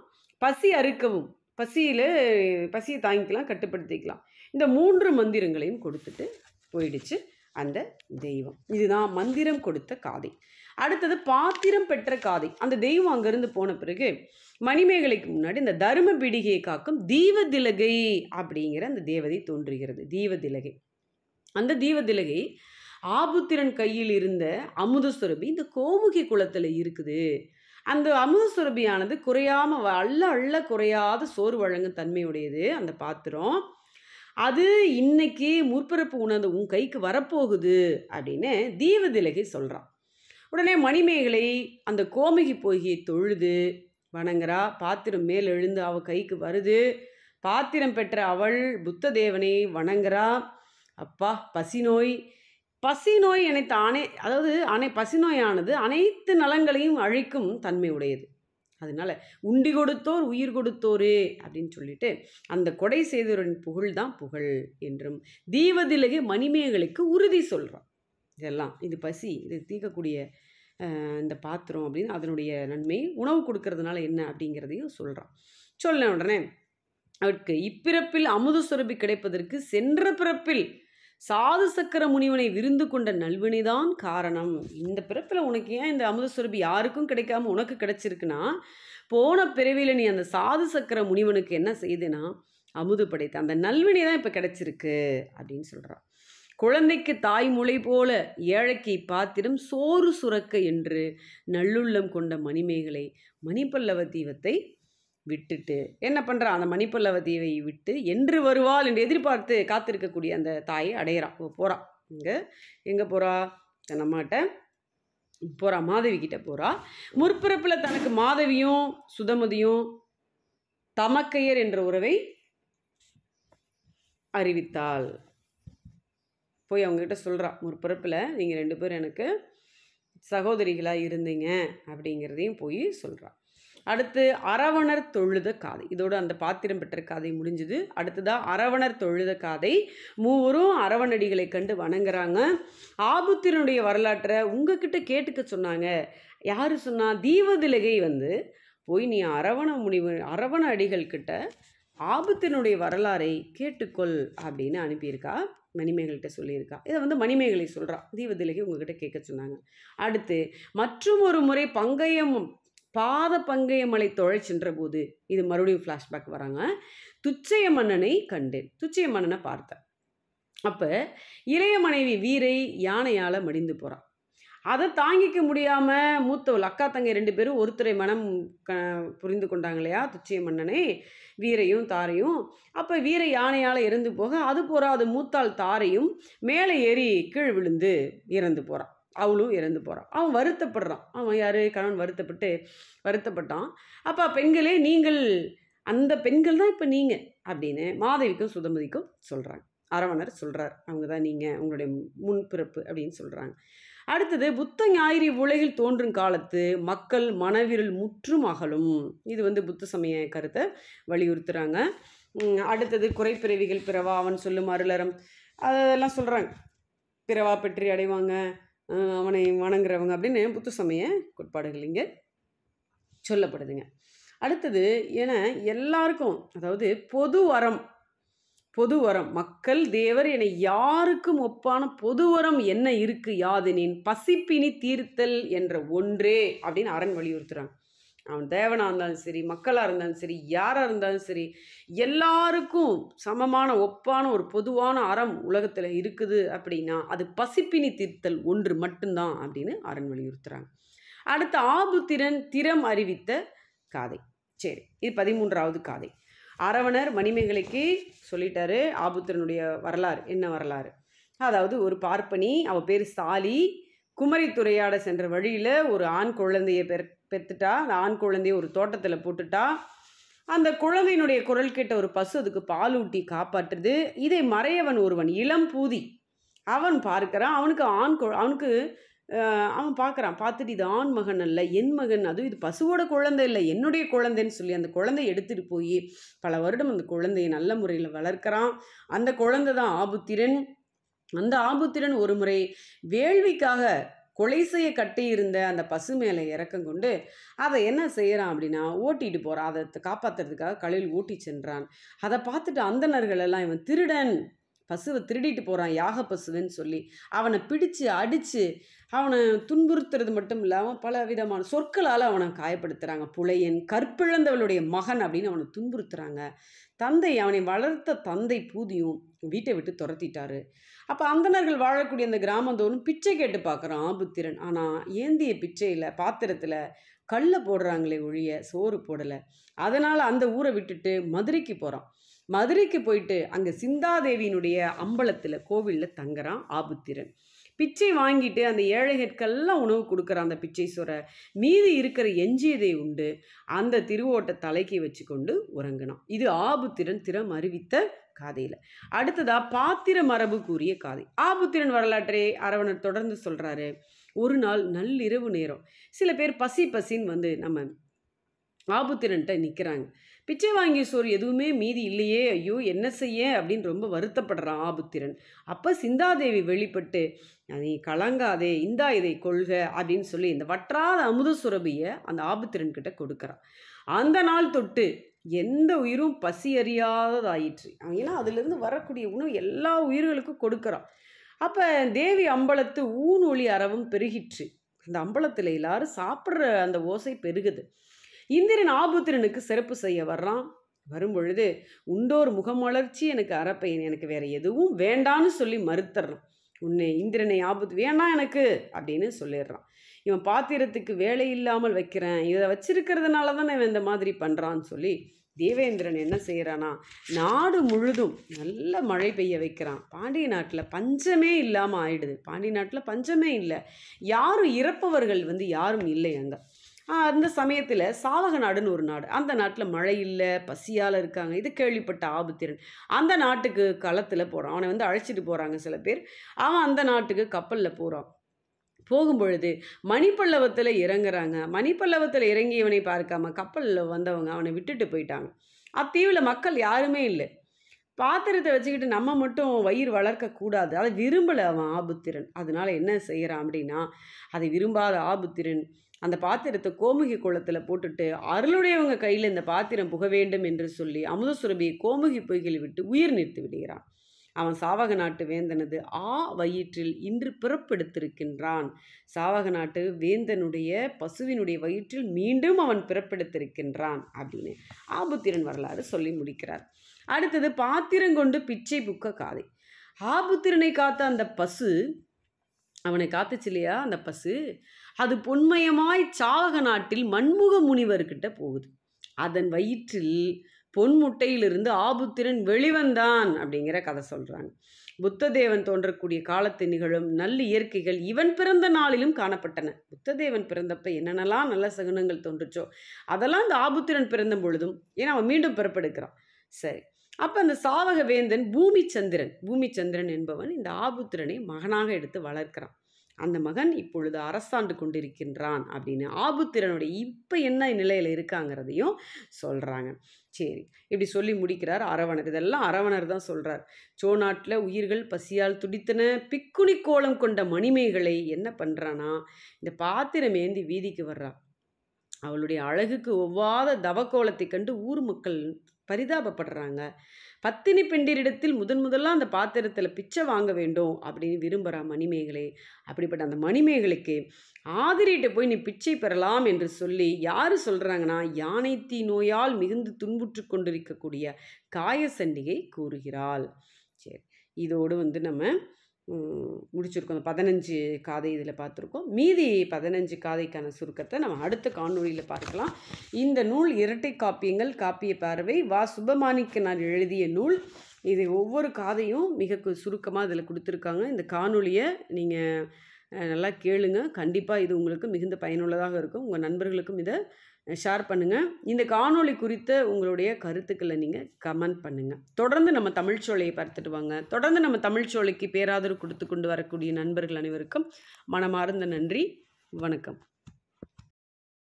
பசி அறுக்கவும், பசியை தாங்கிக்கலாம், கட்டுப்படுத்திக்கலாம். இந்த 3 மந்திரங்களையும் கொடுத்துட்டு போயிடுச்சு. அந்த தெய்வம். இதுதான் மந்திரம் கொடுத்த காதை. அடுத்தது பாத்திரம் பெற்ற காதை. அந்த தெய்வம் அங்கேருந்து போன பிறகு மணிமேகலைக்கு முன்னாடி இந்த தர்ம பீடிகையை காக்கும் தீவதிலகை அப்படிங்கிற அந்த தேவதை தோன்றுகிறது. தீவதிலகை. அந்த தீவதிலகை ஆபுத்திரன் கையில் இருந்த அமுத சுரபி இந்த கோமுகி குளத்தில் இருக்குது. அந்த அமுத சுரபியானது குறையாம அள்ள அள்ள குறையாத சோறு வழங்கும் தன்மையுடையது அந்த பாத்திரம். அது இன்னைக்கு முற்பிறப்பு உணர்ந்து உன் கைக்கு வரப்போகுது அப்படின்னு தீவதிலகை சொல்கிறான். உடனே மணிமேகலை அந்த கோமுகி போகியை தொழுது வணங்குறா. பாத்திரம் மேல் எழுந்து அவள் கைக்கு வருது. பாத்திரம் பெற்ற அவள் புத்த தேவனை வணங்குறா. அப்பா, பசிநோய் அனைத்து அதாவது பசிநோயானது அனைத்து நலங்களையும் அழிக்கும் தன்மை உடையது. அதனால உண்டி கொடுத்தோர் உயிர் கொடுத்தோரே அப்படின்னு சொல்லிட்டு அந்த கொடை செய்தவரின் புகழ் தான் புகழ் என்றும் தீவதிலகை மணிமேகலைக்கு உறுதி சொல்கிறான். இதெல்லாம் இது பசி இது தீர்க்கக்கூடிய இந்த பாத்திரம் அப்படின்னு அதனுடைய நன்மை, உணவு கொடுக்கறதுனால என்ன அப்படிங்கிறதையும் சொல்கிறான். சொல்ல உடனே அவருக்கு இப்பிறப்பில் அமுத சுரபி கிடைப்பதற்கு சென்ற பிறப்பில் சாது சக்கர முனிவனை விருந்து கொண்ட நல்வினைதான் காரணம். இந்த பிறப்பில் உனக்கு ஏன் இந்த அமுத சுரபி யாருக்கும் கிடைக்காம உனக்கு கிடைச்சிருக்குன்னா, போன பிறவியில் நீ அந்த சாது சக்கர முனிவனுக்கு என்ன செய்தேன்னா அமுது படைத்த அந்த நல்வினை தான் இப்போ கிடைச்சிருக்கு அப்படின்னு சொல்கிறான். குழந்தைக்கு தாய் முளை போல ஏழைக்கு பாத்திரம் சோறு சுரக்க என்று நல்லுள்ளம் கொண்ட மணிமேகலை மணிப்பல்லவ தீவத்தை விட்டுட்டு என்ன பண்ணுறான், அந்த மணிப்பல்லவ தீவை விட்டு என்று வருவாள் என்று எதிர்பார்த்து காத்திருக்கக்கூடிய அந்த தாயை அடையிறான். போகிறான். எங்கே போகிறா? நம்மகிட்ட போகிறா, மாதவி கிட்ட போகிறா. முற்பிறப்பில் தனக்கு மாதவியும் சுதமதியும் தமக்கையர் என்ற உறவை அறிவித்தாள். போய் அவங்ககிட்ட சொல்கிறா, முற்பிறப்பில் நீங்கள் 2 பேரும் எனக்கு சகோதரிகளாக இருந்தீங்க அப்படிங்கிறதையும் போய் சொல்கிறா. அடுத்து அரவணர் தொழுத காதை. இதோடு அந்த பாத்திரம் பெற்ற காதை முடிஞ்சுது. அடுத்ததாக அரவணர் தொழுத காதை. மூவரும் அரவணடிகளை கண்டு வணங்குறாங்க. ஆபுத்திரனுடைய வரலாற்றை உங்ககிட்ட கேட்டுக்க சொன்னாங்க. யார் சொன்னா? தீவதிலகை போய் நீ அரவண அடிகள்கிட்ட ஆபுத்திரனுடைய வரலாறை கேட்டுக்கொள் அப்படின்னு அனுப்பியிருக்கா. மணிமேகலைகிட்ட சொல்லியிருக்கா. இதை மணிமேகலை சொல்கிறா. தீவதிலகை உங்ககிட்ட கேட்க சொன்னாங்க. அடுத்து மற்றும் ஒரு முறை பங்கயமலை தொழ சென்ற போது, இது மறுபடியும் ஃப்ளாஷ்பேக் வராங்க. துச்சய மன்னனை கண்டேன். துச்சய மன்னனை பார்த்தேன். அப்போ இளைய மனைவி வீரை யானையால் மடிந்து போகிறான். அதை தாங்கிக்க முடியாமல் மூத்தவள் அக்கா தங்கை 2 பேரும் ஒருத்தரை மனம் புரிந்து கொண்டாங்க இல்லையா, துச்சய மன்னனை, வீரையும் தாரையும். அப்போ வீரை யானையால் இறந்து போக அது போகிறாது மூத்தாள் தாரையும் மேலே ஏறி கீழ் விழுந்து இறந்து போகிறான். அவளும் இறந்து போகிறான். அவன் வருத்தப்படுறான். அவன் யார்? கணவன் வருத்தப்பட்டான். அப்போ பெண்களே, நீங்கள் அந்த பெண்கள் தான் இப்போ நீங்கள் அப்படின்னு மாதவிக்கும் சுதமதிக்கும் சொல்கிறாங்க. அரவணர் சொல்கிறார், அவங்க தான் நீங்கள், உங்களுடைய முன்பிறப்பு அப்படின்னு சொல்கிறாங்க. அடுத்தது புத்த ஞாயிறு உலகில் தோன்றும் காலத்து மக்கள் மனவிரல் முற்றும் அகலும். இது புத்த சமய கருத்தை வலியுறுத்துகிறாங்க. அடுத்தது குறைப்பிறவிகள் பிறவா அவன் சொல்லும் அருளறம் அதெல்லாம் சொல்கிறாங்க. பிறவா பெற்றி அடைவாங்க அவனை வணங்குறவங்க அப்படின்னு புத்த சமய கோட்பாடுகள் இங்கே சொல்லப்படுதுங்க. அடுத்தது என எல்லாருக்கும், அதாவது பொது வரம் மக்கள் தேவர் என யாருக்கும் ஒப்பான பொதுவரம் என்ன இருக்கு யாதெனின் பசிப்பினி தீர்த்தல் என்ற ஒன்றே அப்படின்னு அரண் வலியுறுத்துறாங்க. அவன் தேவனாக இருந்தாலும் சரி, மக்களாக இருந்தாலும் சரி, யாராக இருந்தாலும் சரி, எல்லாருக்கும் சமமான ஒப்பான ஒரு பொதுவான அறம் உலகத்தில் இருக்குது அப்படின்னா அது பசிப்பினி தீர்த்தல் ஒன்று மட்டும்தான் அப்படின்னு அரண் வலியுறுத்துறாங்க. அடுத்த ஆபுத்திரன் திறம் அறிவித்த காதை. சரி, இது 13வது காதை. அரவணர் மணிமேகலைக்கு சொல்லிட்டாரு ஆபுத்திரனுடைய வரலாறு. என்ன வரலாறு? அதாவது ஒரு பார்ப்பனி, அவள் பேர் சாலி, குமரி துறையாட சென்ற வழியில் ஒரு ஆண் குழந்தையை பெற்றுட்டா. அந்த ஆண் குழந்தையை ஒரு தோட்டத்தில் போட்டுட்டா. அந்த குழந்தையினுடைய குரல் கேட்ட ஒரு பசு அதுக்கு பால் ஊட்டி காப்பாற்றுது. இதை மறையவன் ஒருவன் இளம் பூதி அவன் பார்க்கிறான். அவன் பார்க்குறான். பார்த்துட்டு இது ஆண் மகன் அல்ல, என் மகன், அதுவும் இது பசுவோட குழந்தை இல்லை, என்னுடைய குழந்தைன்னு சொல்லி அந்த குழந்தையை எடுத்துகிட்டு போய் பல வருடம் அந்த குழந்தையை நல்ல முறையில் வளர்க்குறான். அந்த குழந்தை தான் ஆபுத்திரன். அந்த ஆபுத்திரன் ஒரு முறை வேள்விக்காக கொலை செய்ய கட்டியிருந்த அந்த பசு மேலே இறக்கம் கொண்டு அதை என்ன செய்கிறான் அப்படின்னா ஓட்டிகிட்டு போகிறான். அதை காப்பாற்றுறதுக்காக கலையில் ஓட்டி சென்றான். அதை பார்த்துட்டு அந்தணர்கள் எல்லாம் இவன் திருடன், பசுவை திருடிட்டு போகிறான், யாக பசுன்னு சொல்லி அவனை பிடிச்சு அடித்து அவனை துன்புறுத்துறது மட்டும் இல்லாமல் பல விதமான சொற்களால் அவனை காயப்படுத்துகிறாங்க. புலையன், கற்பிழந்தவளுடைய மகன் அப்படின்னு அவனை துன்புறுத்துகிறாங்க. தந்தை, அவனை வளர்த்த தந்தை பூதியும் வீட்டை விட்டு துரத்திட்டாரு. அப்போ அந்தணர்கள் வாழக்கூடிய அந்த கிராமந்தோறும் பிச்சை கேட்டு பார்க்குறான் ஆபுத்திரன். ஆனால் ஏந்திய பிச்சையில் பாத்திரத்தில் கல்லை போடுறாங்களே ஒழிய சோறு போடலை. அதனால் அந்த ஊரை விட்டுட்டு மதுரைக்கு போகிறான். மதுரைக்கு போயிட்டு அங்கே சிந்தாதேவியினுடைய அம்பலத்தில் கோவிலில் தங்குறான் ஆபுத்திரன். பிச்சை வாங்கிட்டு அந்த ஏழைகளுக்கெல்லாம் உணவு கொடுக்குறான் அந்த பிச்சைஸ்வர. மீதி இருக்கிற எஞ்சியதை உண்டு அந்த திருவோட்டை தலைக்கு வச்சு கொண்டு உறங்கினான். இது ஆபுத்திரன் திறம் அறிவித்த காதையில். அடுத்ததா பாத்திர மரபு கூறிய காதை. ஆபுத்திரன் வரலாற்றை அரவணர் தொடர்ந்து சொல்கிறாரு. ஒரு நாள் நள்ளிரவு நேரம் சில பேர் பசின்னு வந்து நம்ம ஆபுத்திரன்ட்ட நிற்கிறாங்க. பிச்சை வாங்கிய சோறு எதுவுமே மீதி இல்லையே, ஐயோ என்ன செய்ய அப்படின்னு ரொம்ப வருத்தப்படுறான் ஆபுத்திரன். அப்போ சிந்தாதேவி வெளிப்பட்டு, நீ கலங்காதே, இந்தா இதை கொள்க அப்படின்னு சொல்லி இந்த வற்றாத அமுத சுரபியை அந்த ஆபுத்திரன் கிட்ட கொடுக்குறான். அந்த நாள் தொட்டு எந்த உயிரும் பசி அறியாததாயிற்று. ஏன்னா அதிலிருந்து வரக்கூடிய உணவு எல்லா உயிர்களுக்கும் கொடுக்குறான். அப்போ தேவி அம்பலத்து ஊன் ஒளி அறவும் பெருகிற்று. அந்த அம்பலத்தில் எல்லாரும் சாப்பிட்ற அந்த ஓசை பெருகுது. இந்திரன் ஆபுத்திரனுக்கு சிறப்பு செய்ய வர்றான். வரும்பொழுது உண்டோர் முகமலர்ச்சி எனக்கு அறப்பையன், எனக்கு வேற எதுவும் வேண்டான்னு சொல்லி மறுத்துறான். உன்னை இந்திரனை ஆபத்து வேணாம் எனக்கு அப்படின்னு சொல்லிடுறான். இவன் பாத்திரத்துக்கு வேலை இல்லாமல் வைக்கிறேன், இதை வச்சிருக்கிறதுனால தான் இவன் இந்த மாதிரி பண்ணுறான்னு சொல்லி தேவேந்திரன் என்ன செய்கிறானா, நாடு முழுதும் நல்ல மழை பெய்ய வைக்கிறான். பாண்டிய நாட்டில் பஞ்சமே இல்லாமல் ஆயிடுது. பாண்டிய நாட்டில் பஞ்சமே இல்லை, யாரும் இறப்பவர்கள் வந்து யாரும் இல்லை அங்கே. அந்த சமயத்தில் சாவக நாடுன்னு ஒரு நாடு, அந்த நாட்டில் மழை இல்லை, பசியால் இருக்காங்க. இது கேள்விப்பட்ட ஆபுத்திரன் அந்த நாட்டுக்கு களத்தில் போகிறான். அவனை வந்து அழைச்சிட்டு போகிறாங்க சில பேர். அவன் அந்த நாட்டுக்கு கப்பலில் போகிறான். போகும்பொழுது மணிப்பல்லவத்தில் இறங்குறாங்க. மணிப்பல்லவத்தில் இறங்கியவனை பார்க்காம கப்பலில் வந்தவங்க அவனை விட்டுட்டு போயிட்டாங்க. அத்தீவில் மக்கள் யாருமே இல்லை. பாத்திரத்தை வச்சுக்கிட்டு நம்ம மட்டும் வயிறு வளர்க்கக்கூடாது, அதை விரும்பலை அவன் ஆபுத்திரன். அதனால என்ன செய்கிறான் அப்படின்னா, அதை விரும்பாத ஆபுத்திரன் அந்த பாத்திரத்தை கோமுகி குளத்தில் போட்டுட்டு அருளுடையவங்க கையில் இந்த பாத்திரம் புக வேண்டும் என்று சொல்லி அமுத சுரபியை கோமுகி பொய்களில் விட்டு உயிர் நிறுத்தி விடுகிறான். அவன் சாவக நாட்டு வேந்தனது வயிற்றில் இன்று பிறப்பெடுத்திருக்கின்றான். சாவக நாட்டு வேந்தனுடைய பசுவினுடைய வயிற்றில் மீண்டும் அவன் பிறப்பெடுத்திருக்கின்றான் அப்படின்னு ஆபுத்திரன் வரலாறு சொல்லி முடிக்கிறார். அடுத்தது பாத்திரங்கொண்டு பிச்சை புக்க காதை. ஆபுத்திரனை காத்த அந்த பசு, அவனை காத்துச்சு இல்லையா அந்த பசு, அது பொன்மயமாய் சாவக நாட்டில் மண்முக முனிவர்கிட்ட போகுது. அதன் வயிற்றில் பொன்முட்டையிலிருந்து ஆபுத்திரன் வெளிவந்தான் அப்படிங்கிற கதை சொல்கிறாங்க. புத்ததேவன் தோன்றக்கூடிய காலத்து நிகழும் நல்ல இயற்கைகள் இவன் பிறந்த நாளிலும் காணப்பட்டன. புத்ததேவன் பிறந்தப்ப என்னென்னலாம் நல்ல சகுனங்கள் தோன்றுச்சோ அதெல்லாம் இந்த ஆபுத்திரன் பிறந்த பொழுதும், ஏன்னா அவன் மீண்டும் பிறப்பெடுக்கிறான். சரி, அப்போ அந்த சாவக வேந்தன் பூமிச்சந்திரன் என்பவன் இந்த ஆபுத்திரனை மகனாக எடுத்து வளர்க்கிறான். அந்த மகன் இப்பொழுது அரசாண்டு கொண்டிருக்கின்றான் அப்படின்னு ஆபுத்திரனுடைய இப்போ என்ன நிலையில் இருக்காங்கிறதையும் சொல்கிறாங்க. சரி, இப்படி சொல்லி முடிக்கிறார் அரவணர். இதெல்லாம் அரவணர் தான் சொல்கிறார். சோநாட்டில் உயிர்கள் பசியால் துடித்தன. பிக்குனி கோலம் கொண்ட மணிமேகலை என்ன பண்ணுறான்னா, இந்த பாத்திரம் ஏந்தி வீதிக்கு வர்றா. அவளுடைய அழகுக்கு ஒவ்வாத தவக்கோலத்தை கண்டு ஊர் மக்கள் பரிதாபப்படுறாங்க. பத்தினி பெண்டிரிடத்தில் முதலாக அந்த பாத்திரத்தில் பிச்சை வாங்க வேண்டும் அப்படின்னு விரும்புகிறா மணிமேகலை. அப்படிப்பட்ட அந்த மணிமேகலைக்கு ஆதிரிகிட்ட போய் நீ பிச்சை பெறலாம் என்று சொல்லி யார் சொல்கிறாங்கன்னா, யானைத்தீ நோயால் மிகுந்து துன்புற்று கொண்டிருக்கக்கூடிய காயசண்டிகை கூறுகிறாள். சரி, இதோடு வந்து நம்ம முடிச்சிருக்கோம். அந்த 15 காதை இதில் பார்த்துருக்கோம். மீதி 15 காதைக்கான சுருக்கத்தை நம்ம அடுத்த காணொளியில் பார்க்கலாம். இந்த நூல் இரட்டை காப்பியங்கள், காப்பிய பார்வை சுபமாணிக்கனார் எழுதிய நூல். இது ஒவ்வொரு காதையும் மிக சுருக்கமாக இதில் கொடுத்துருக்காங்க. இந்த காணொளியை நீங்கள் நல்லா கேளுங்க. கண்டிப்பாக இது உங்களுக்கு மிகுந்த பயனுள்ளதாக இருக்கும். உங்கள் நண்பர்களுக்கும் இதை ஷேர் பண்ணுங்கள். இந்த காணொளி குறித்த உங்களுடைய கருத்துக்களை நீங்கள் கமெண்ட் பண்ணுங்கள். தொடர்ந்து நம்ம தமிழ்ச்சோலையை பார்த்துட்டு வாங்க. தொடர்ந்து நம்ம தமிழ்ச்சோலைக்கு பேராதரவு கொடுத்து கொண்டு வரக்கூடிய நண்பர்கள் அனைவருக்கும் மனமார்ந்த நன்றி. வணக்கம்.